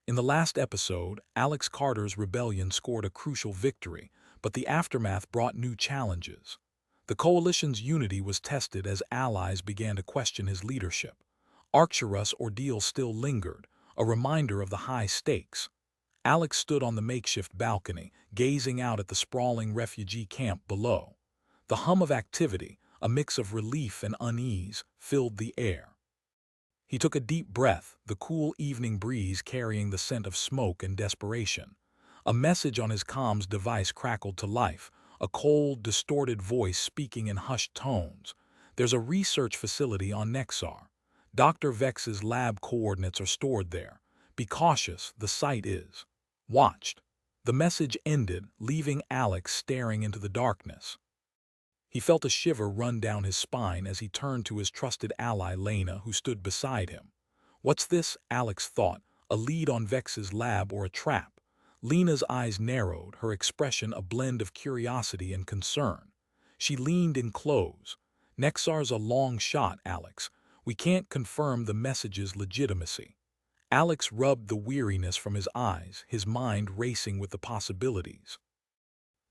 In the last episode, Alex Carter's rebellion scored a crucial victory, but the aftermath brought new challenges. The coalition's unity was tested as allies began to question his leadership. Arcturus' ordeal still lingered, a reminder of the high stakes. Alex stood on the makeshift balcony, gazing out at the sprawling refugee camp below. The hum of activity, a mix of relief and unease, filled the air. He took a deep breath, the cool evening breeze carrying the scent of smoke and desperation. A message on his comms device crackled to life, a cold, distorted voice speaking in hushed tones. There's a research facility on Nexar. Dr. Vex's lab coordinates are stored there. Be cautious, the site is watched. The message ended, leaving Alex staring into the darkness. He felt a shiver run down his spine as he turned to his trusted ally Lena, who stood beside him. What's this? Alex thought. A lead on Vex's lab or a trap? Lena's eyes narrowed, her expression a blend of curiosity and concern. She leaned in close. Nexar's a long shot, Alex. We can't confirm the message's legitimacy. Alex rubbed the weariness from his eyes, his mind racing with the possibilities.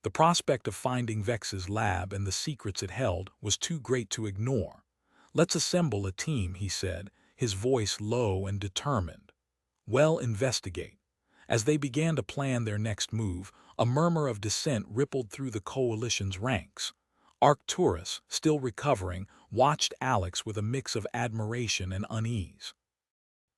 The prospect of finding Vex's lab and the secrets it held was too great to ignore. Let's assemble a team, he said, his voice low and determined. Well, investigate. As they began to plan their next move, a murmur of dissent rippled through the coalition's ranks. Arcturus, still recovering, watched Alex with a mix of admiration and unease.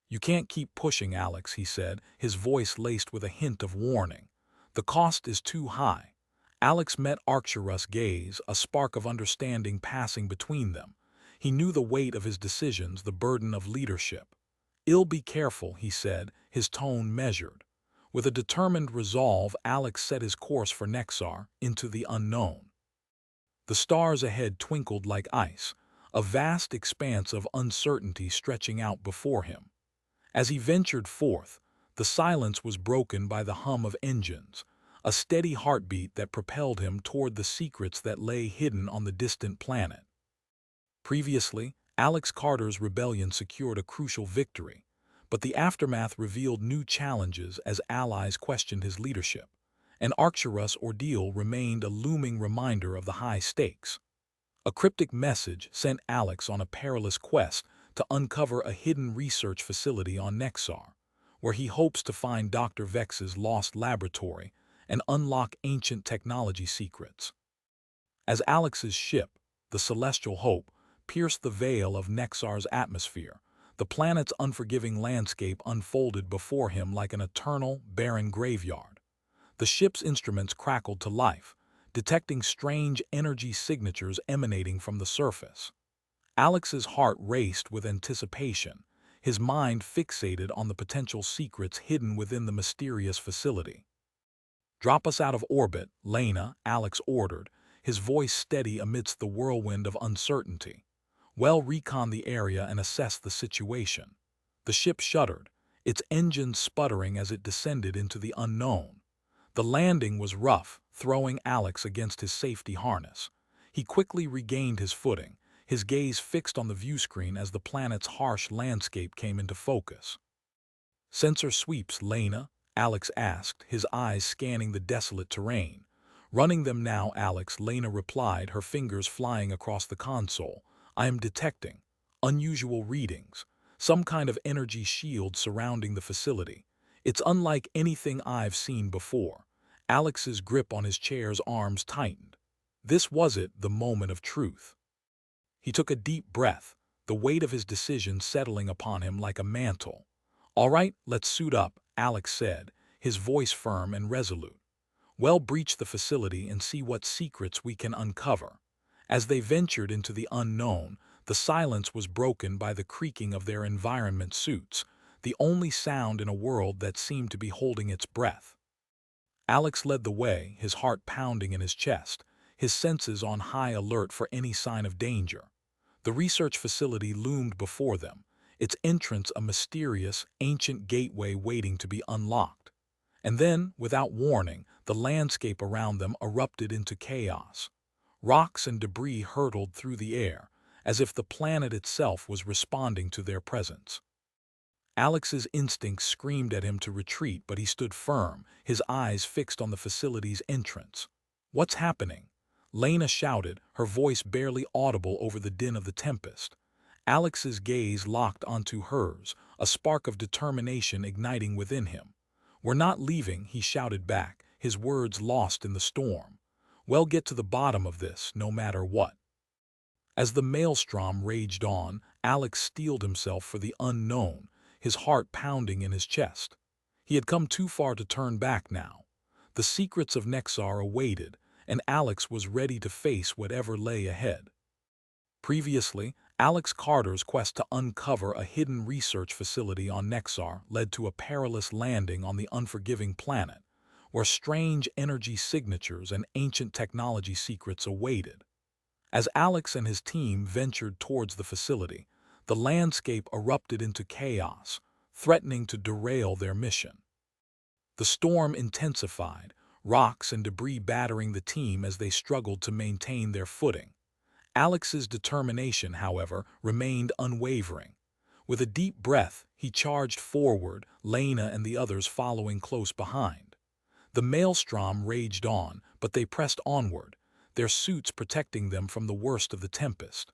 You can't keep pushing, Alex, he said, his voice laced with a hint of warning. The cost is too high. Alex met Arcturus' gaze, a spark of understanding passing between them. He knew the weight of his decisions, the burden of leadership. Be careful, he said, his tone measured. With a determined resolve, Alex set his course for Nexar, into the unknown. The stars ahead twinkled like ice, a vast expanse of uncertainty stretching out before him. As he ventured forth, the silence was broken by the hum of engines, a steady heartbeat that propelled him toward the secrets that lay hidden on the distant planet. Previously, Alex Carter's rebellion secured a crucial victory, but the aftermath revealed new challenges as allies questioned his leadership. An Arcturus ordeal remained a looming reminder of the high stakes. A cryptic message sent Alex on a perilous quest to uncover a hidden research facility on Nexar, where he hopes to find Dr. Vex's lost laboratory and unlock ancient technology secrets. As Alex's ship, the Celestial Hope, pierced the veil of Nexar's atmosphere, the planet's unforgiving landscape unfolded before him like an eternal, barren graveyard. The ship's instruments crackled to life, detecting strange energy signatures emanating from the surface. Alex's heart raced with anticipation, his mind fixated on the potential secrets hidden within the mysterious facility. Drop us out of orbit, Lena, Alex ordered, his voice steady amidst the whirlwind of uncertainty. Well, recon the area and assess the situation. The ship shuddered, its engines sputtering as it descended into the unknown. The landing was rough, throwing Alex against his safety harness. He quickly regained his footing, his gaze fixed on the viewscreen as the planet's harsh landscape came into focus. Sensor sweeps, Lena, Alex asked, his eyes scanning the desolate terrain. Running them now, Alex, Lena replied, her fingers flying across the console. I am detecting unusual readings, some kind of energy shield surrounding the facility. It's unlike anything I've seen before. Alex's grip on his chair's arms tightened. This was it, the moment of truth. He took a deep breath, the weight of his decision settling upon him like a mantle. All right, let's suit up, Alex said, his voice firm and resolute. We'll breach the facility and see what secrets we can uncover. As they ventured into the unknown, the silence was broken by the creaking of their environment suits, the only sound in a world that seemed to be holding its breath. Alex led the way, his heart pounding in his chest, his senses on high alert for any sign of danger. The research facility loomed before them, its entrance a mysterious, ancient gateway waiting to be unlocked. And then, without warning, the landscape around them erupted into chaos. Rocks and debris hurtled through the air, as if the planet itself was responding to their presence. Alex's instincts screamed at him to retreat, but he stood firm, his eyes fixed on the facility's entrance. "What's happening?" Lena shouted, her voice barely audible over the din of the tempest. Alex's gaze locked onto hers, a spark of determination igniting within him. "We're not leaving," he shouted back, his words lost in the storm. "We'll get to the bottom of this, no matter what." As the maelstrom raged on, Alex steeled himself for the unknown, his heart pounding in his chest. He had come too far to turn back now. The secrets of Nexar awaited, and Alex was ready to face whatever lay ahead. Previously, Alex Carter's quest to uncover a hidden research facility on Nexar led to a perilous landing on the unforgiving planet, where strange energy signatures and ancient technology secrets awaited. As Alex and his team ventured towards the facility, the landscape erupted into chaos, threatening to derail their mission. The storm intensified, rocks and debris battering the team as they struggled to maintain their footing. Alex's determination, however, remained unwavering. With a deep breath, he charged forward, Lena and the others following close behind. The maelstrom raged on, but they pressed onward, their suits protecting them from the worst of the tempest.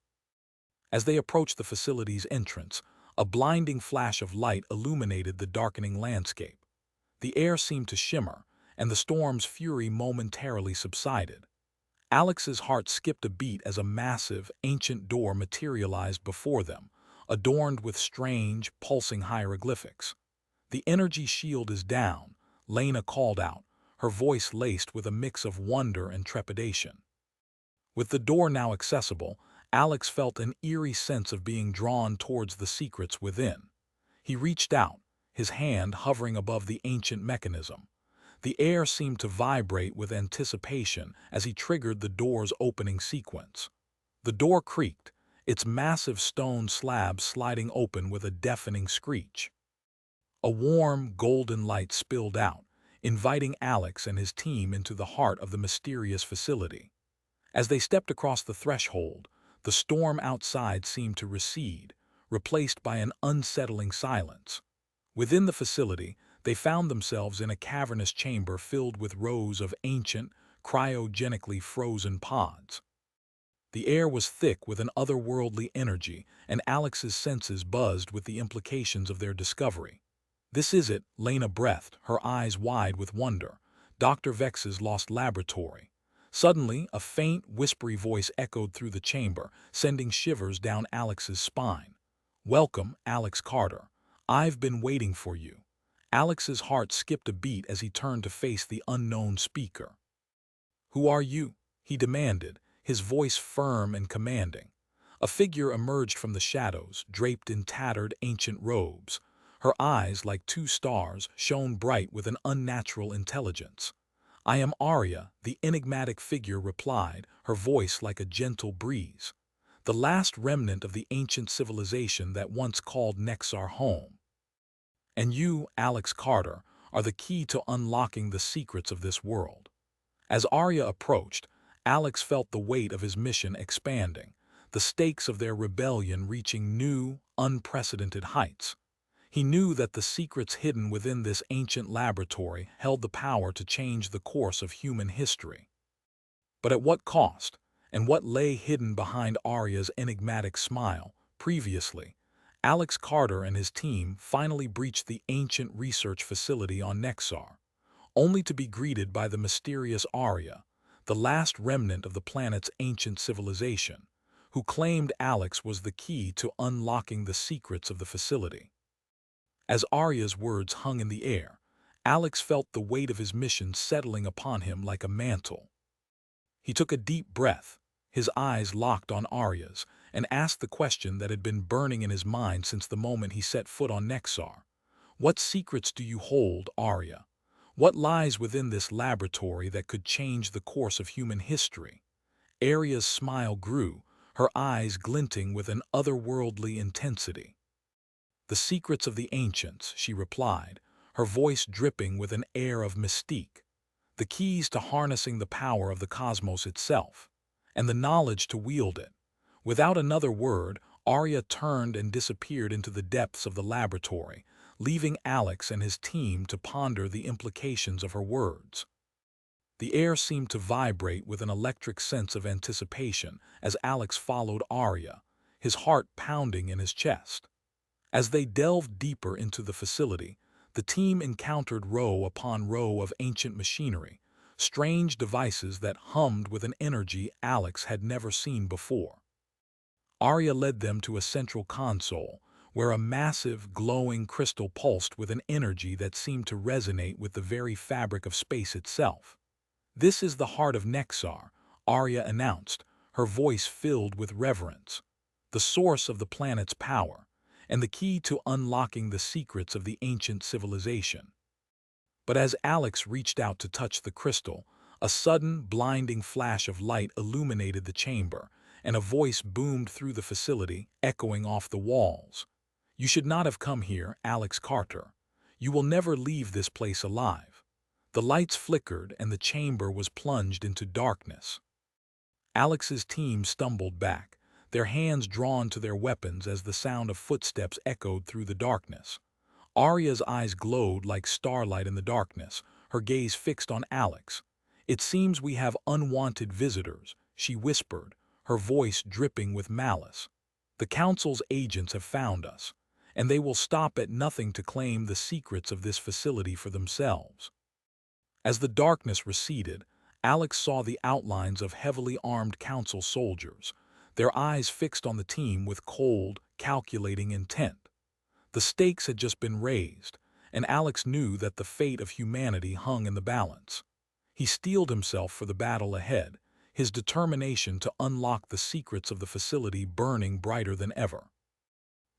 As they approached the facility's entrance, a blinding flash of light illuminated the darkening landscape. The air seemed to shimmer, and the storm's fury momentarily subsided. Alex's heart skipped a beat as a massive, ancient door materialized before them, adorned with strange, pulsing hieroglyphics. "The energy shield is down," Lena called out, her voice laced with a mix of wonder and trepidation. With the door now accessible, Alex felt an eerie sense of being drawn towards the secrets within. He reached out, his hand hovering above the ancient mechanism. The air seemed to vibrate with anticipation as he triggered the door's opening sequence. The door creaked, its massive stone slab sliding open with a deafening screech. A warm, golden light spilled out, inviting Alex and his team into the heart of the mysterious facility. As they stepped across the threshold, the storm outside seemed to recede, replaced by an unsettling silence. Within the facility, they found themselves in a cavernous chamber filled with rows of ancient, cryogenically frozen pods. The air was thick with an otherworldly energy, and Alex's senses buzzed with the implications of their discovery. "This is it," Lena breathed, her eyes wide with wonder. "Dr. Vex's lost laboratory." Suddenly, a faint, whispery voice echoed through the chamber, sending shivers down Alex's spine. "Welcome, Alex Carter. I've been waiting for you." Alex's heart skipped a beat as he turned to face the unknown speaker. "Who are you?" he demanded, his voice firm and commanding. A figure emerged from the shadows, draped in tattered, ancient robes. Her eyes, like two stars, shone bright with an unnatural intelligence. "I am Arya," the enigmatic figure replied, her voice like a gentle breeze. "The last remnant of the ancient civilization that once called Nexar home. And you, Alex Carter, are the key to unlocking the secrets of this world." As Arya approached, Alex felt the weight of his mission expanding, the stakes of their rebellion reaching new, unprecedented heights. He knew that the secrets hidden within this ancient laboratory held the power to change the course of human history. But at what cost, and what lay hidden behind Arya's enigmatic smile? Previously, Alex Carter and his team finally breached the ancient research facility on Nexar, only to be greeted by the mysterious Arya, the last remnant of the planet's ancient civilization, who claimed Alex was the key to unlocking the secrets of the facility. As Arya's words hung in the air, Alex felt the weight of his mission settling upon him like a mantle. He took a deep breath, his eyes locked on Arya's, and asked the question that had been burning in his mind since the moment he set foot on Nexar. "What secrets do you hold, Arya? What lies within this laboratory that could change the course of human history?" Arya's smile grew, her eyes glinting with an otherworldly intensity. "The secrets of the ancients," she replied, her voice dripping with an air of mystique. "The keys to harnessing the power of the cosmos itself, and the knowledge to wield it." Without another word, Arya turned and disappeared into the depths of the laboratory, leaving Alex and his team to ponder the implications of her words. The air seemed to vibrate with an electric sense of anticipation as Alex followed Arya, his heart pounding in his chest. As they delved deeper into the facility, the team encountered row upon row of ancient machinery, strange devices that hummed with an energy Alex had never seen before. Arya led them to a central console, where a massive, glowing crystal pulsed with an energy that seemed to resonate with the very fabric of space itself. "This is the heart of Nexar," Arya announced, her voice filled with reverence. "The source of the planet's power, and the key to unlocking the secrets of the ancient civilization." But as Alex reached out to touch the crystal, a sudden, blinding flash of light illuminated the chamber, and a voice boomed through the facility, echoing off the walls. "You should not have come here, Alex Carter. You will never leave this place alive." The lights flickered and the chamber was plunged into darkness. Alex's team stumbled back, their hands drawn to their weapons as the sound of footsteps echoed through the darkness. Arya's eyes glowed like starlight in the darkness, her gaze fixed on Alex. "It seems we have unwanted visitors," she whispered, her voice dripping with malice. "The Council's agents have found us, and they will stop at nothing to claim the secrets of this facility for themselves." As the darkness receded, Alex saw the outlines of heavily armed Council soldiers, their eyes fixed on the team with cold, calculating intent. The stakes had just been raised, and Alex knew that the fate of humanity hung in the balance. He steeled himself for the battle ahead, his determination to unlock the secrets of the facility burning brighter than ever.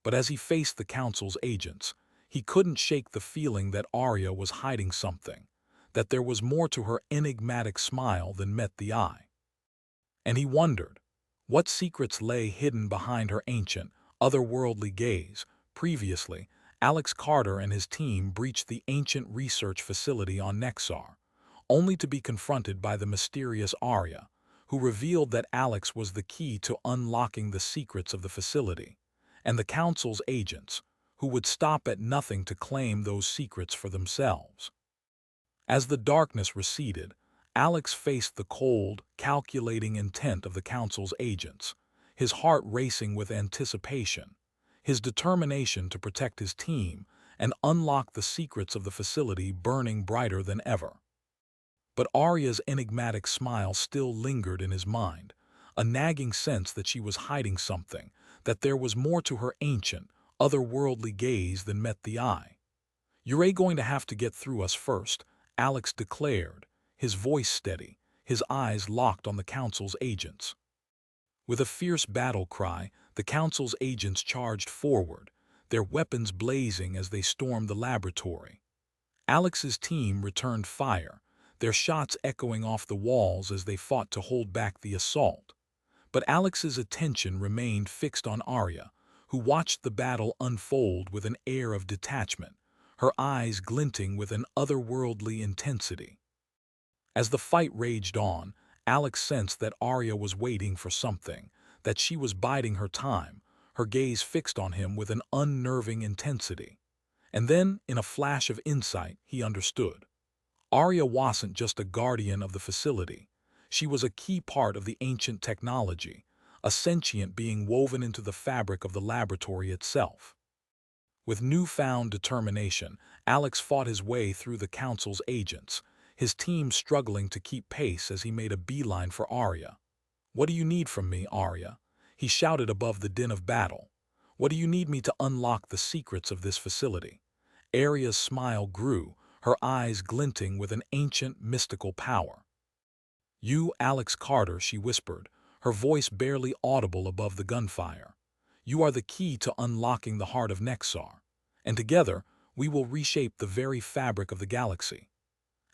But as he faced the Council's agents, he couldn't shake the feeling that Arya was hiding something, that there was more to her enigmatic smile than met the eye. And he wondered, what secrets lay hidden behind her ancient, otherworldly gaze? Previously, Alex Carter and his team breached the ancient research facility on Nexar, only to be confronted by the mysterious Arya, who revealed that Alex was the key to unlocking the secrets of the facility, and the Council's agents, who would stop at nothing to claim those secrets for themselves. As the darkness receded, Alex faced the cold, calculating intent of the Council's agents, his heart racing with anticipation, his determination to protect his team and unlock the secrets of the facility burning brighter than ever. But Arya's enigmatic smile still lingered in his mind, a nagging sense that she was hiding something, that there was more to her ancient, otherworldly gaze than met the eye. "You're going to have to get through us first," Alex declared, his voice steady, his eyes locked on the Council's agents. With a fierce battle cry, the Council's agents charged forward, their weapons blazing as they stormed the laboratory. Alex's team returned fire, their shots echoing off the walls as they fought to hold back the assault. But Alex's attention remained fixed on Arya, who watched the battle unfold with an air of detachment, her eyes glinting with an otherworldly intensity. As the fight raged on, Alex sensed that Arya was waiting for something, that she was biding her time, her gaze fixed on him with an unnerving intensity. And then, in a flash of insight, he understood. Arya wasn't just a guardian of the facility. She was a key part of the ancient technology, a sentient being woven into the fabric of the laboratory itself. With newfound determination, Alex fought his way through the Council's agents, his team struggling to keep pace as he made a beeline for Arya. "What do you need from me, Arya?" he shouted above the din of battle. "What do you need me to unlock the secrets of this facility?" Arya's smile grew, her eyes glinting with an ancient, mystical power. "You, Alex Carter," she whispered, her voice barely audible above the gunfire. "You are the key to unlocking the heart of Nexar, and together we will reshape the very fabric of the galaxy."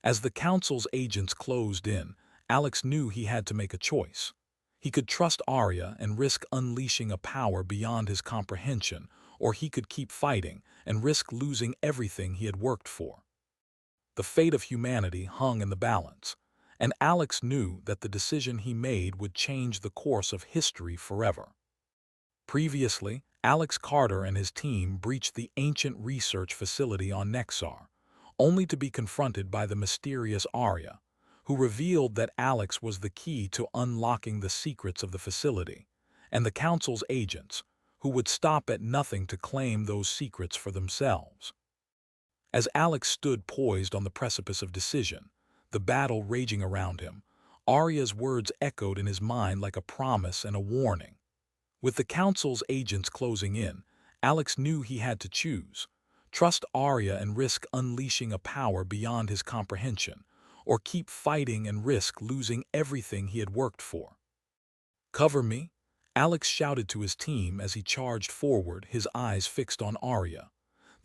As the Council's agents closed in, Alex knew he had to make a choice. He could trust Arya and risk unleashing a power beyond his comprehension, or he could keep fighting and risk losing everything he had worked for. The fate of humanity hung in the balance, and Alex knew that the decision he made would change the course of history forever. Previously, Alex Carter and his team breached the ancient research facility on Nexar, only to be confronted by the mysterious Arya, who revealed that Alex was the key to unlocking the secrets of the facility, and the Council's agents, who would stop at nothing to claim those secrets for themselves. As Alex stood poised on the precipice of decision, the battle raging around him, Arya's words echoed in his mind like a promise and a warning. With the Council's agents closing in, Alex knew he had to choose: trust Arya and risk unleashing a power beyond his comprehension, or keep fighting and risk losing everything he had worked for. "Cover me," Alex shouted to his team as he charged forward, his eyes fixed on Arya.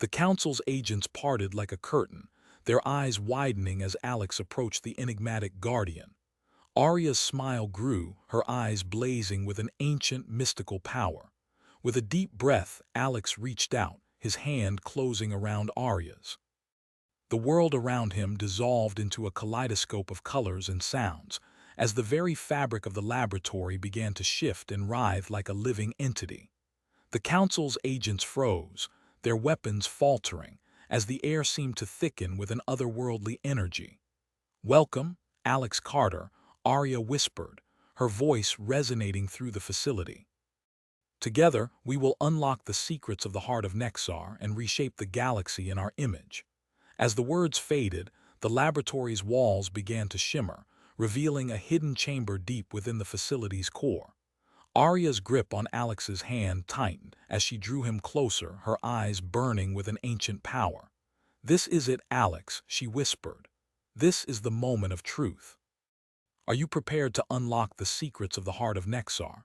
The Council's agents parted like a curtain, their eyes widening as Alex approached the enigmatic Guardian. Arya's smile grew, her eyes blazing with an ancient, mystical power. With a deep breath, Alex reached out, his hand closing around Arya's. The world around him dissolved into a kaleidoscope of colors and sounds, as the very fabric of the laboratory began to shift and writhe like a living entity. The Council's agents froze, their weapons faltering, as the air seemed to thicken with an otherworldly energy. "Welcome, Alex Carter," Arya whispered, her voice resonating through the facility. "Together, we will unlock the secrets of the heart of Nexar and reshape the galaxy in our image." As the words faded, the laboratory's walls began to shimmer, revealing a hidden chamber deep within the facility's core. Arya's grip on Alex's hand tightened as she drew him closer, her eyes burning with an ancient power. "This is it, Alex," she whispered. "This is the moment of truth. Are you prepared to unlock the secrets of the heart of Nexar?"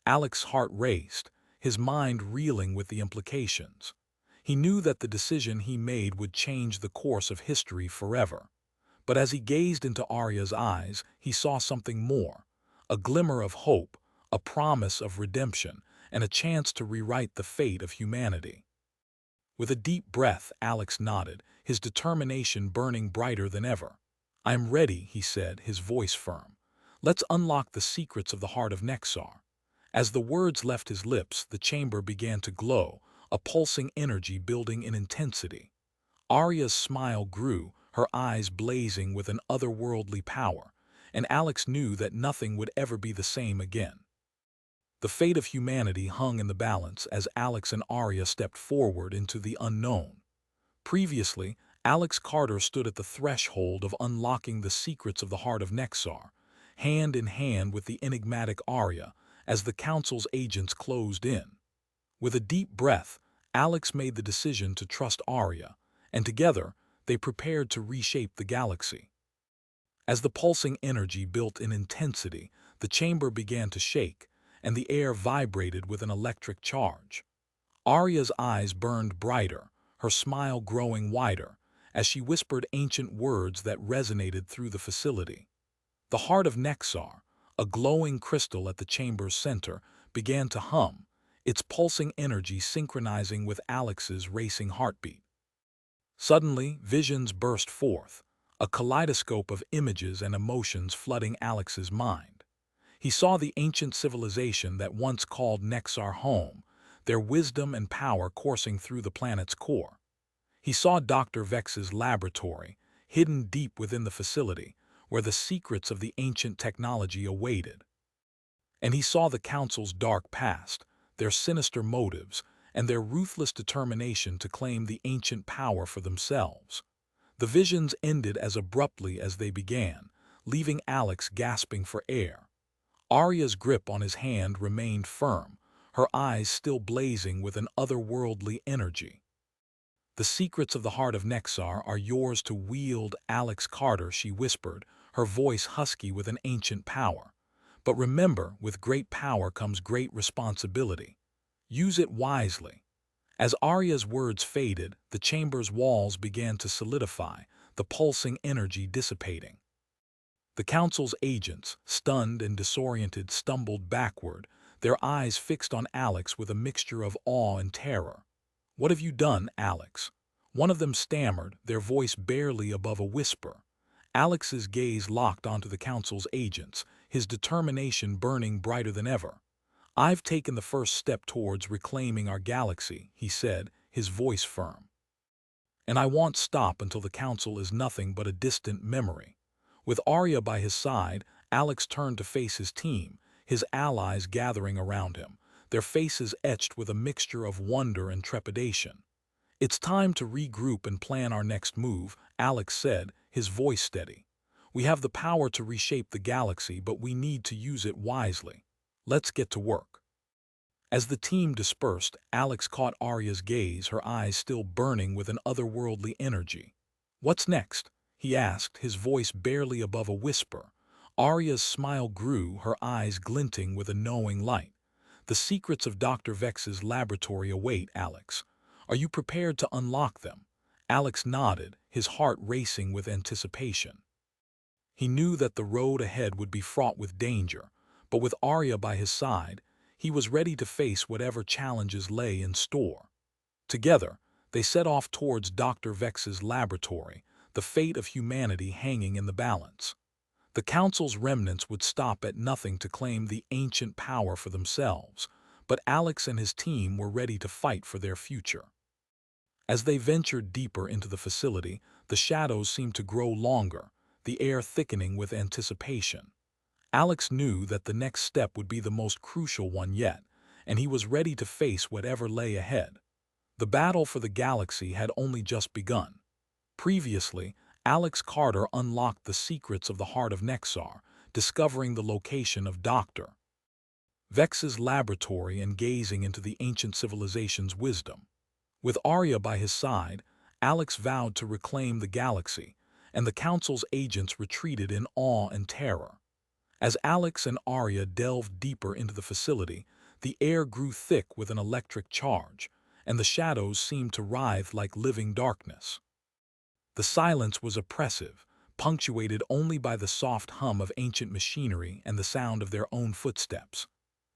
Alex's heart raced, his mind reeling with the implications. He knew that the decision he made would change the course of history forever. But as he gazed into Arya's eyes, he saw something more: a glimmer of hope, a promise of redemption, and a chance to rewrite the fate of humanity. With a deep breath, Alex nodded, his determination burning brighter than ever. "I am ready," he said, his voice firm. "Let's unlock the secrets of the heart of Nexar." As the words left his lips, the chamber began to glow, a pulsing energy building in intensity. Arya's smile grew, her eyes blazing with an otherworldly power, and Alex knew that nothing would ever be the same again. The fate of humanity hung in the balance as Alex and Arya stepped forward into the unknown. Previously, Alex Carter stood at the threshold of unlocking the secrets of the heart of Nexar, hand in hand with the enigmatic Arya, as the Council's agents closed in. With a deep breath, Alex made the decision to trust Arya, and together, they prepared to reshape the galaxy. As the pulsing energy built in intensity, the chamber began to shake, and the air vibrated with an electric charge. Arya's eyes burned brighter, her smile growing wider, as she whispered ancient words that resonated through the facility. The heart of Nexar, a glowing crystal at the chamber's center, began to hum, its pulsing energy synchronizing with Alex's racing heartbeat. Suddenly, visions burst forth, a kaleidoscope of images and emotions flooding Alex's mind. He saw the ancient civilization that once called Nexar home, their wisdom and power coursing through the planet's core. He saw Dr. Vex's laboratory, hidden deep within the facility, where the secrets of the ancient technology awaited. And he saw the Council's dark past, their sinister motives, and their ruthless determination to claim the ancient power for themselves. The visions ended as abruptly as they began, leaving Alex gasping for air. Arya's grip on his hand remained firm, her eyes still blazing with an otherworldly energy. "The secrets of the heart of Nexar are yours to wield, Alex Carter," she whispered, her voice husky with an ancient power. "But remember, with great power comes great responsibility. Use it wisely." As Arya's words faded, the chamber's walls began to solidify, the pulsing energy dissipating. The Council's agents, stunned and disoriented, stumbled backward, their eyes fixed on Alex with a mixture of awe and terror. "What have you done, Alex?" one of them stammered, their voice barely above a whisper. Alex's gaze locked onto the Council's agents, his determination burning brighter than ever. "I've taken the first step towards reclaiming our galaxy," he said, his voice firm. "And I won't stop until the Council is nothing but a distant memory." With Arya by his side, Alex turned to face his team, his allies gathering around him, their faces etched with a mixture of wonder and trepidation. "It's time to regroup and plan our next move," Alex said, his voice steady. "We have the power to reshape the galaxy, but we need to use it wisely. Let's get to work." As the team dispersed, Alex caught Arya's gaze, her eyes still burning with an otherworldly energy. "What's next?" he asked, his voice barely above a whisper. Arya's smile grew, her eyes glinting with a knowing light. "The secrets of Dr. Vex's laboratory await, Alex. Are you prepared to unlock them?" Alex nodded, his heart racing with anticipation. He knew that the road ahead would be fraught with danger, but with Arya by his side, he was ready to face whatever challenges lay in store. Together, they set off towards Dr. Vex's laboratory, the fate of humanity hanging in the balance. The Council's remnants would stop at nothing to claim the ancient power for themselves, but Alex and his team were ready to fight for their future. As they ventured deeper into the facility, the shadows seemed to grow longer, the air thickening with anticipation. Alex knew that the next step would be the most crucial one yet, and he was ready to face whatever lay ahead. The battle for the galaxy had only just begun. Previously, Alex Carter unlocked the secrets of the heart of Nexar, discovering the location of Dr. Vex's laboratory and gazing into the ancient civilization's wisdom. With Arya by his side, Alex vowed to reclaim the galaxy, and the Council's agents retreated in awe and terror. As Alex and Arya delved deeper into the facility, the air grew thick with an electric charge, and the shadows seemed to writhe like living darkness. The silence was oppressive, punctuated only by the soft hum of ancient machinery and the sound of their own footsteps.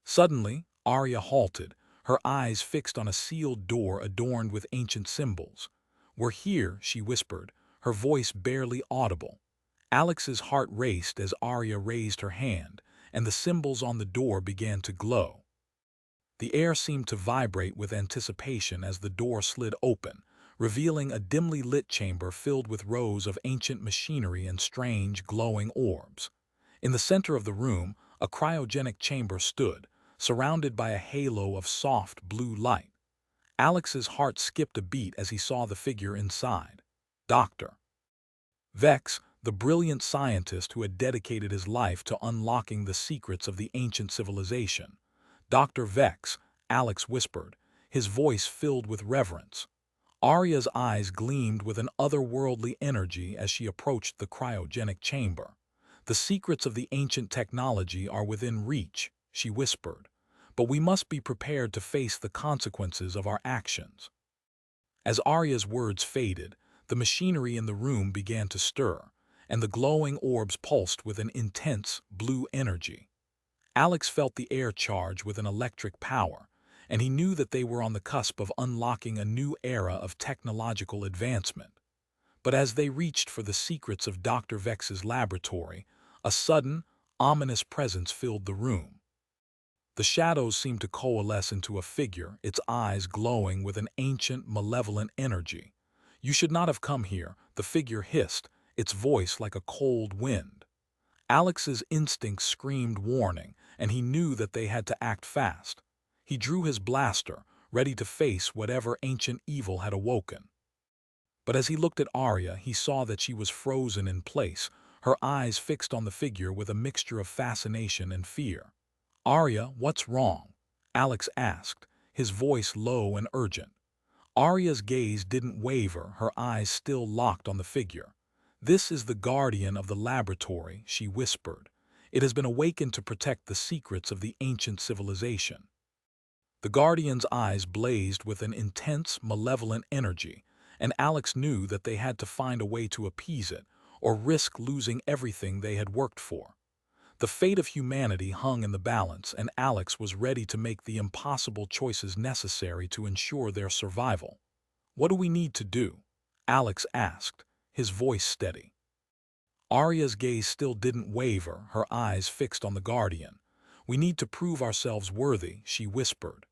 Suddenly, Arya halted, her eyes fixed on a sealed door adorned with ancient symbols. "We're here," she whispered, her voice barely audible. Alex's heart raced as Arya raised her hand, and the symbols on the door began to glow. The air seemed to vibrate with anticipation as the door slid open, revealing a dimly lit chamber filled with rows of ancient machinery and strange, glowing orbs. In the center of the room, a cryogenic chamber stood, surrounded by a halo of soft blue light. Alex's heart skipped a beat as he saw the figure inside. Dr. Vex, the brilliant scientist who had dedicated his life to unlocking the secrets of the ancient civilization. "Dr. Vex," Alex whispered, his voice filled with reverence. Arya's eyes gleamed with an otherworldly energy as she approached the cryogenic chamber. "The secrets of the ancient technology are within reach," she whispered, "but we must be prepared to face the consequences of our actions." As Arya's words faded, the machinery in the room began to stir, and the glowing orbs pulsed with an intense, blue energy. Alex felt the air charge with an electric power, and he knew that they were on the cusp of unlocking a new era of technological advancement. But as they reached for the secrets of Dr. Vex's laboratory, a sudden, ominous presence filled the room. The shadows seemed to coalesce into a figure, its eyes glowing with an ancient, malevolent energy. "You should not have come here," the figure hissed, its voice like a cold wind. Alex's instincts screamed warning, and he knew that they had to act fast. He drew his blaster, ready to face whatever ancient evil had awoken. But as he looked at Arya, he saw that she was frozen in place, her eyes fixed on the figure with a mixture of fascination and fear. "Arya, what's wrong?" Alex asked, his voice low and urgent. Arya's gaze didn't waver, her eyes still locked on the figure. "This is the guardian of the laboratory," she whispered. "It has been awakened to protect the secrets of the ancient civilization." The guardian's eyes blazed with an intense, malevolent energy, and Alex knew that they had to find a way to appease it, or risk losing everything they had worked for. The fate of humanity hung in the balance, and Alex was ready to make the impossible choices necessary to ensure their survival. "What do we need to do?" Alex asked, his voice steady. Arya's gaze still didn't waver, her eyes fixed on the Guardian. We need to prove ourselves worthy, she whispered.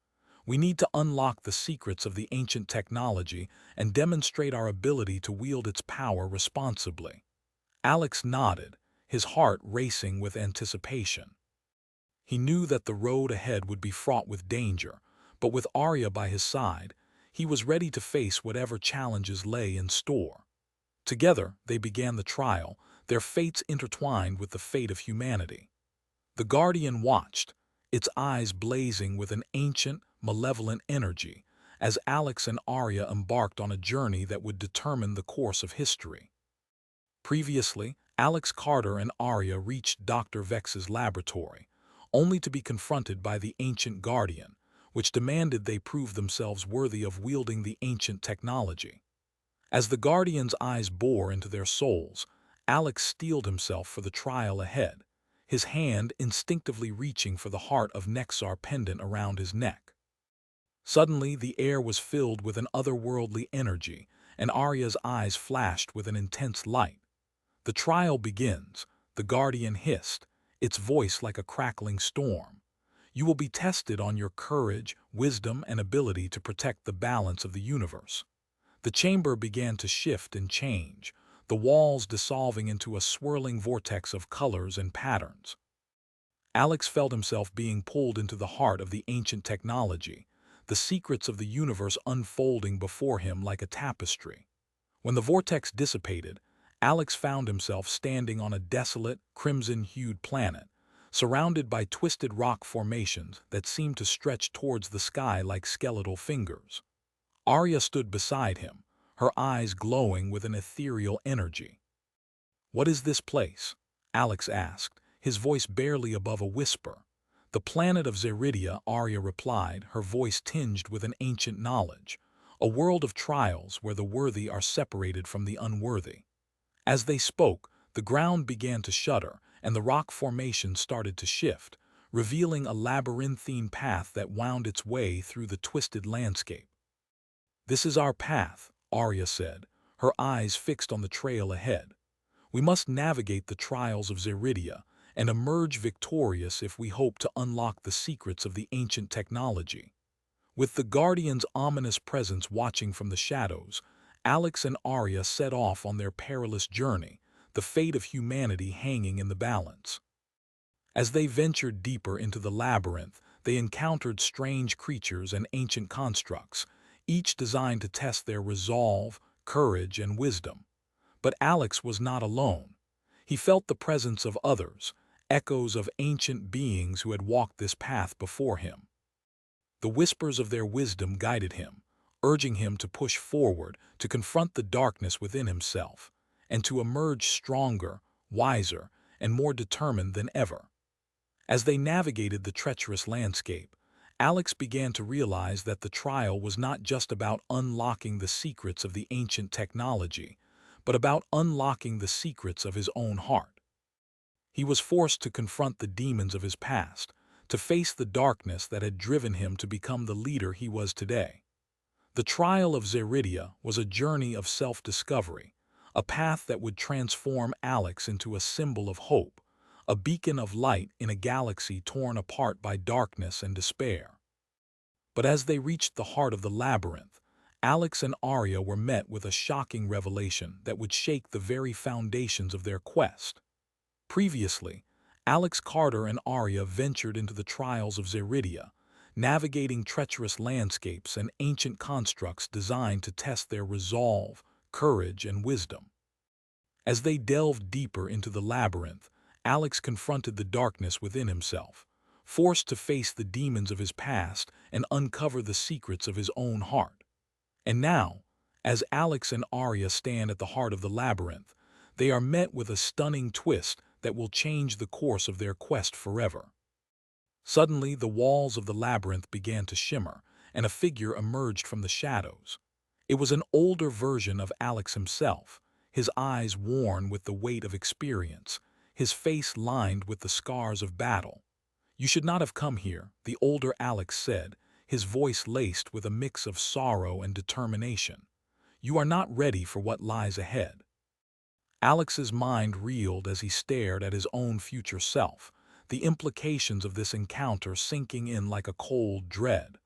We need to unlock the secrets of the ancient technology and demonstrate our ability to wield its power responsibly. Alex nodded, his heart racing with anticipation. He knew that the road ahead would be fraught with danger, but with Arya by his side, he was ready to face whatever challenges lay in store. Together, they began the trial, their fates intertwined with the fate of humanity. The Guardian watched, its eyes blazing with an ancient, malevolent energy, as Alex and Arya embarked on a journey that would determine the course of history. Previously, Alex Carter and Arya reached Dr. Vex's laboratory, only to be confronted by the ancient Guardian, which demanded they prove themselves worthy of wielding the ancient technology. As the Guardian's eyes bore into their souls, Alex steeled himself for the trial ahead, his hand instinctively reaching for the heart of Nexar pendant around his neck. Suddenly, the air was filled with an otherworldly energy, and Arya's eyes flashed with an intense light. The trial begins, the Guardian hissed, its voice like a crackling storm. You will be tested on your courage, wisdom, and ability to protect the balance of the universe. The chamber began to shift and change, the walls dissolving into a swirling vortex of colors and patterns. Alex felt himself being pulled into the heart of the ancient technology, the secrets of the universe unfolding before him like a tapestry. When the vortex dissipated, Alex found himself standing on a desolate, crimson-hued planet, surrounded by twisted rock formations that seemed to stretch towards the sky like skeletal fingers. Arya stood beside him, her eyes glowing with an ethereal energy. "What is this place?" Alex asked, his voice barely above a whisper. "The planet of Zeridia," Arya replied, her voice tinged with an ancient knowledge. "A world of trials where the worthy are separated from the unworthy." As they spoke, the ground began to shudder, and the rock formation started to shift, revealing a labyrinthine path that wound its way through the twisted landscape. "This is our path," Arya said, her eyes fixed on the trail ahead. "We must navigate the trials of Zeridia and emerge victorious if we hope to unlock the secrets of the ancient technology." With the Guardian's ominous presence watching from the shadows, Alex and Arya set off on their perilous journey, the fate of humanity hanging in the balance. As they ventured deeper into the labyrinth, they encountered strange creatures and ancient constructs, each designed to test their resolve, courage, and wisdom. But Alex was not alone. He felt the presence of others, echoes of ancient beings who had walked this path before him. The whispers of their wisdom guided him, urging him to push forward, to confront the darkness within himself, and to emerge stronger, wiser, and more determined than ever. As they navigated the treacherous landscape, Alex began to realize that the trial was not just about unlocking the secrets of the ancient technology, but about unlocking the secrets of his own heart. He was forced to confront the demons of his past, to face the darkness that had driven him to become the leader he was today. The trial of Zeridia was a journey of self-discovery, a path that would transform Alex into a symbol of hope, a beacon of light in a galaxy torn apart by darkness and despair. But as they reached the heart of the labyrinth, Alex and Arya were met with a shocking revelation that would shake the very foundations of their quest. Previously, Alex Carter and Arya ventured into the trials of Zeridia, navigating treacherous landscapes and ancient constructs designed to test their resolve, courage, and wisdom. As they delved deeper into the labyrinth, Alex confronted the darkness within himself, forced to face the demons of his past and uncover the secrets of his own heart. And now, as Alex and Arya stand at the heart of the labyrinth, they are met with a stunning twist that will change the course of their quest forever. Suddenly, the walls of the labyrinth began to shimmer, and a figure emerged from the shadows. It was an older version of Alex himself, his eyes worn with the weight of experience, his face lined with the scars of battle. "You should not have come here," the older Alex said, his voice laced with a mix of sorrow and determination. "You are not ready for what lies ahead." Alex's mind reeled as he stared at his own future self, the implications of this encounter sinking in like a cold dread.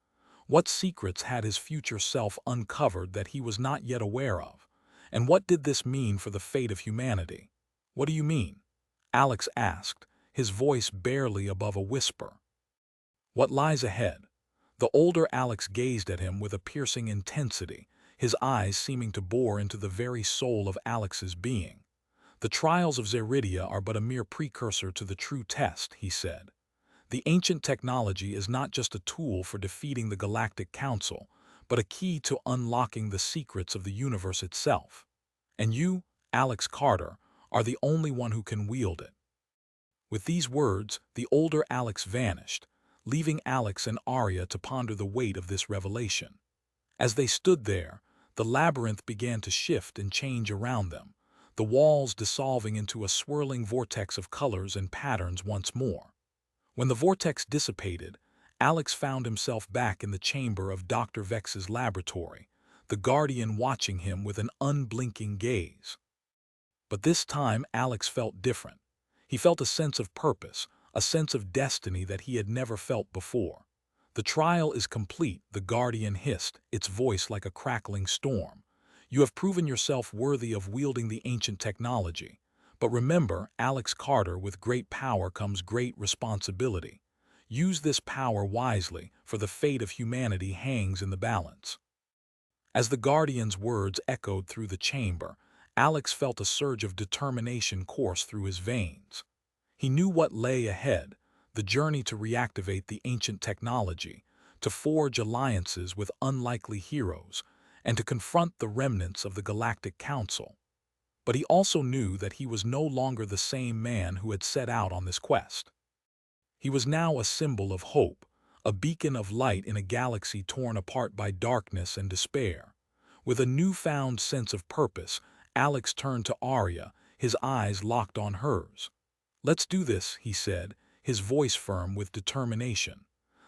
What secrets had his future self uncovered that he was not yet aware of? And what did this mean for the fate of humanity? "What do you mean?" Alex asked, his voice barely above a whisper. "What lies ahead?" The older Alex gazed at him with a piercing intensity, his eyes seeming to bore into the very soul of Alex's being. "The trials of Zeridia are but a mere precursor to the true test," he said. "The ancient technology is not just a tool for defeating the Galactic Council, but a key to unlocking the secrets of the universe itself. And you, Alex Carter, are the only one who can wield it." With these words, the older Alex vanished, leaving Alex and Arya to ponder the weight of this revelation. As they stood there, the labyrinth began to shift and change around them, the walls dissolving into a swirling vortex of colors and patterns once more. When the vortex dissipated, Alex found himself back in the chamber of Dr. Vex's laboratory, the Guardian watching him with an unblinking gaze. But this time Alex felt different. He felt a sense of purpose, a sense of destiny that he had never felt before. "The trial is complete," the Guardian hissed, its voice like a crackling storm. "You have proven yourself worthy of wielding the ancient technology. But remember, Alex Carter, with great power comes great responsibility. Use this power wisely, for the fate of humanity hangs in the balance." As the Guardian's words echoed through the chamber, Alex felt a surge of determination course through his veins. He knew what lay ahead, the journey to reactivate the ancient technology, to forge alliances with unlikely heroes, and to confront the remnants of the Galactic Council. But he also knew that he was no longer the same man who had set out on this quest. He was now a symbol of hope, a beacon of light in a galaxy torn apart by darkness and despair. With a newfound sense of purpose, Alex turned to Arya, his eyes locked on hers. "Let's do this," he said, his voice firm with determination.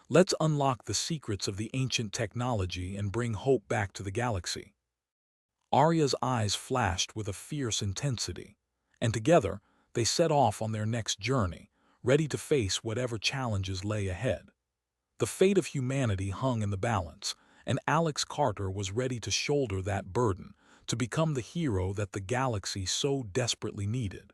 "Let's unlock the secrets of the ancient technology and bring hope back to the galaxy." Arya's eyes flashed with a fierce intensity, and together they set off on their next journey, ready to face whatever challenges lay ahead. The fate of humanity hung in the balance, and Alex Carter was ready to shoulder that burden, to become the hero that the galaxy so desperately needed.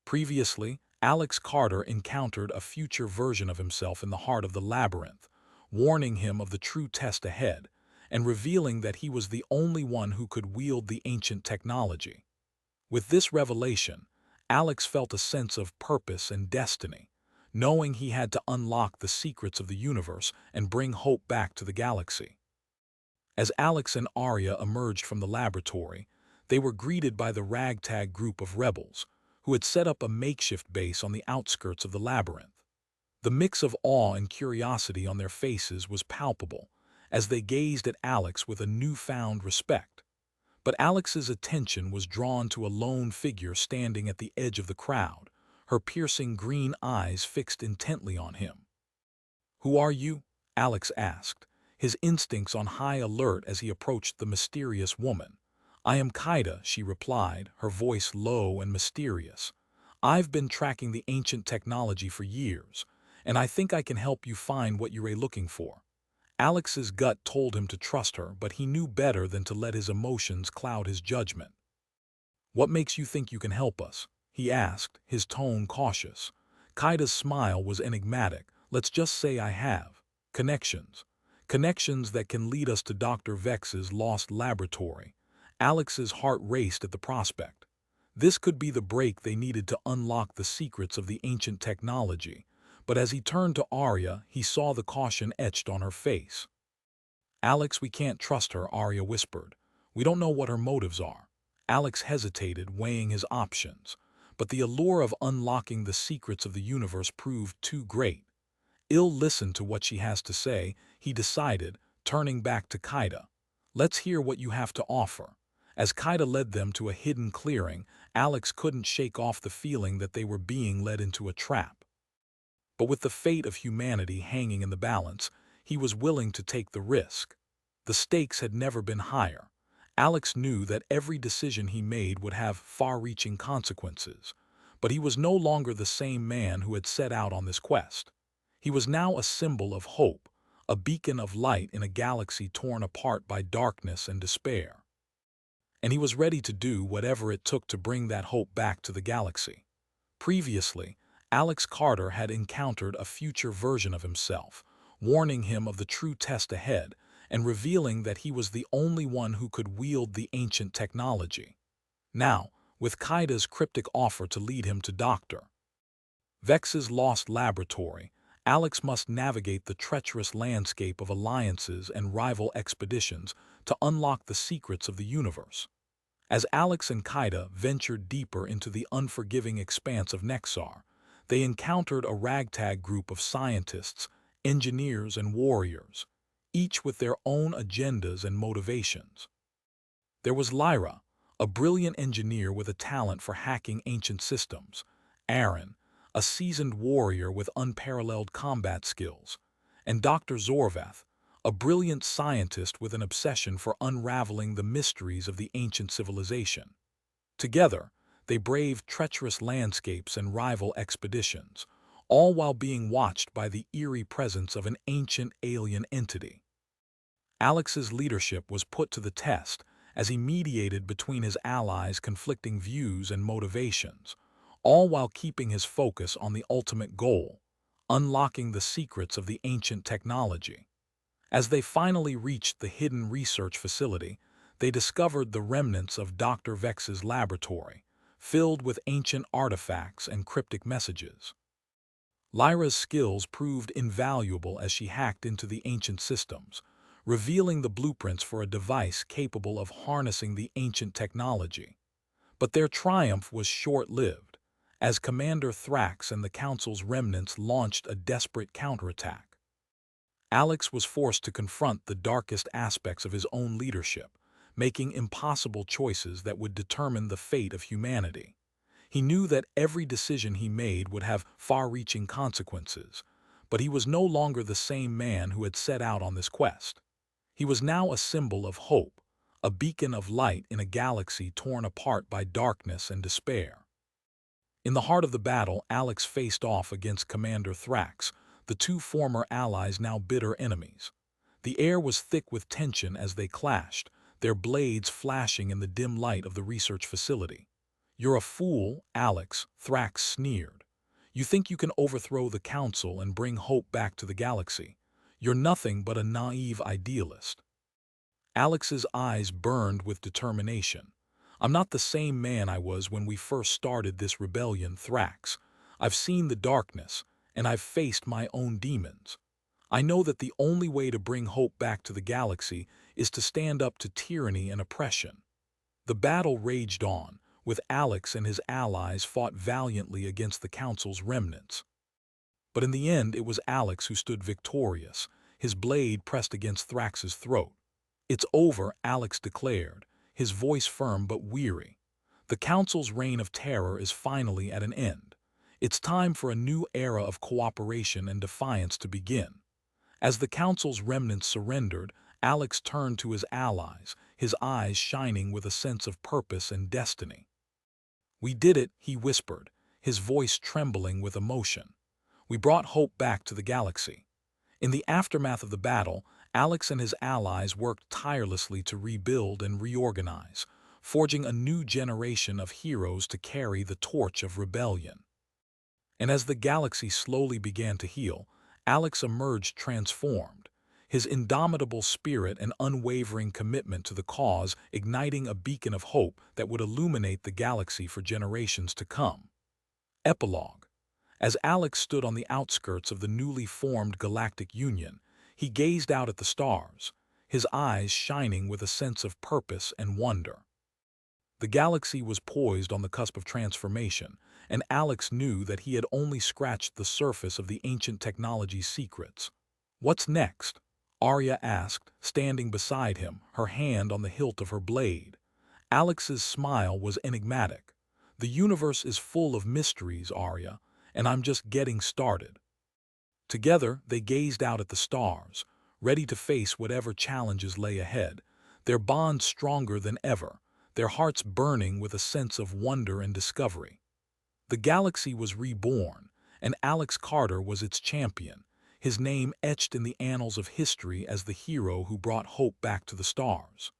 Previously, Alex Carter encountered a future version of himself in the heart of the labyrinth, warning him of the true test ahead, and revealing that he was the only one who could wield the ancient technology. With this revelation, Alex felt a sense of purpose and destiny, knowing he had to unlock the secrets of the universe and bring hope back to the galaxy. As Alex and Arya emerged from the laboratory, they were greeted by the ragtag group of rebels, who had set up a makeshift base on the outskirts of the labyrinth. The mix of awe and curiosity on their faces was palpable, as they gazed at Alex with a newfound respect. But Alex's attention was drawn to a lone figure standing at the edge of the crowd, her piercing green eyes fixed intently on him. "Who are you?" Alex asked, his instincts on high alert as he approached the mysterious woman. "I am Kaida," she replied, her voice low and mysterious. "I've been tracking the ancient technology for years, and I think I can help you find what you're looking for." Alex's gut told him to trust her, but he knew better than to let his emotions cloud his judgment. "What makes you think you can help us?" he asked, his tone cautious. Kaida's smile was enigmatic. "Let's just say I have connections. Connections that can lead us to Dr. Vex's lost laboratory." Alex's heart raced at the prospect. This could be the break they needed to unlock the secrets of the ancient technology. But as he turned to Arya, he saw the caution etched on her face. "Alex, we can't trust her," Arya whispered. "We don't know what her motives are." Alex hesitated, weighing his options, but the allure of unlocking the secrets of the universe proved too great. "I'll listen to what she has to say," he decided, turning back to Kaida. "Let's hear what you have to offer." As Kaida led them to a hidden clearing, Alex couldn't shake off the feeling that they were being led into a trap. But with the fate of humanity hanging in the balance, he was willing to take the risk. The stakes had never been higher. Alex knew that every decision he made would have far-reaching consequences. But he was no longer the same man who had set out on this quest. He was now a symbol of hope, a beacon of light in a galaxy torn apart by darkness and despair. And he was ready to do whatever it took to bring that hope back to the galaxy. Previously, Alex Carter had encountered a future version of himself, warning him of the true test ahead and revealing that he was the only one who could wield the ancient technology. Now, with Kaida's cryptic offer to lead him to Dr. Vex's lost laboratory, Alex must navigate the treacherous landscape of alliances and rival expeditions to unlock the secrets of the universe. As Alex and Kaida ventured deeper into the unforgiving expanse of Nexar, they encountered a ragtag group of scientists, engineers, and warriors, each with their own agendas and motivations. There was Lyra, a brilliant engineer with a talent for hacking ancient systems; Aaron, a seasoned warrior with unparalleled combat skills; and Dr. Zorvath, a brilliant scientist with an obsession for unraveling the mysteries of the ancient civilization. Together, they braved treacherous landscapes and rival expeditions, all while being watched by the eerie presence of an ancient alien entity. Alex's leadership was put to the test as he mediated between his allies' conflicting views and motivations, all while keeping his focus on the ultimate goal, unlocking the secrets of the ancient technology. As they finally reached the hidden research facility, they discovered the remnants of Dr. Vex's laboratory, filled with ancient artifacts and cryptic messages. Lyra's skills proved invaluable as she hacked into the ancient systems, revealing the blueprints for a device capable of harnessing the ancient technology. But their triumph was short-lived, as Commander Thrax and the Council's remnants launched a desperate counterattack. Alex was forced to confront the darkest aspects of his own leadership, making impossible choices that would determine the fate of humanity. He knew that every decision he made would have far-reaching consequences, but he was no longer the same man who had set out on this quest. He was now a symbol of hope, a beacon of light in a galaxy torn apart by darkness and despair. In the heart of the battle, Alex faced off against Commander Thrax, the two former allies now bitter enemies. The air was thick with tension as they clashed, their blades flashing in the dim light of the research facility. "You're a fool, Alex," Thrax sneered. "You think you can overthrow the Council and bring hope back to the galaxy. You're nothing but a naive idealist." Alex's eyes burned with determination. "I'm not the same man I was when we first started this rebellion, Thrax. I've seen the darkness, and I've faced my own demons. I know that the only way to bring hope back to the galaxy is to stand up to tyranny and oppression." The battle raged on, with Alex and his allies fought valiantly against the Council's remnants. But in the end, it was Alex who stood victorious, his blade pressed against Thrax's throat. "It's over," Alex declared, his voice firm but weary. "The Council's reign of terror is finally at an end. It's time for a new era of cooperation and defiance to begin." As the Council's remnants surrendered, Alex turned to his allies, his eyes shining with a sense of purpose and destiny. "We did it," he whispered, his voice trembling with emotion. "We brought hope back to the galaxy." In the aftermath of the battle, Alex and his allies worked tirelessly to rebuild and reorganize, forging a new generation of heroes to carry the torch of rebellion. And as the galaxy slowly began to heal, Alex emerged transformed, his indomitable spirit and unwavering commitment to the cause igniting a beacon of hope that would illuminate the galaxy for generations to come. Epilogue. As Alex stood on the outskirts of the newly formed Galactic Union, he gazed out at the stars, his eyes shining with a sense of purpose and wonder. The galaxy was poised on the cusp of transformation, and Alex knew that he had only scratched the surface of the ancient technology's secrets. "What's next?" Arya asked, standing beside him, her hand on the hilt of her blade. Alex's smile was enigmatic. "The universe is full of mysteries, Arya, and I'm just getting started." Together, they gazed out at the stars, ready to face whatever challenges lay ahead, their bond stronger than ever, their hearts burning with a sense of wonder and discovery. The galaxy was reborn, and Alex Carter was its champion, his name etched in the annals of history as the hero who brought hope back to the stars.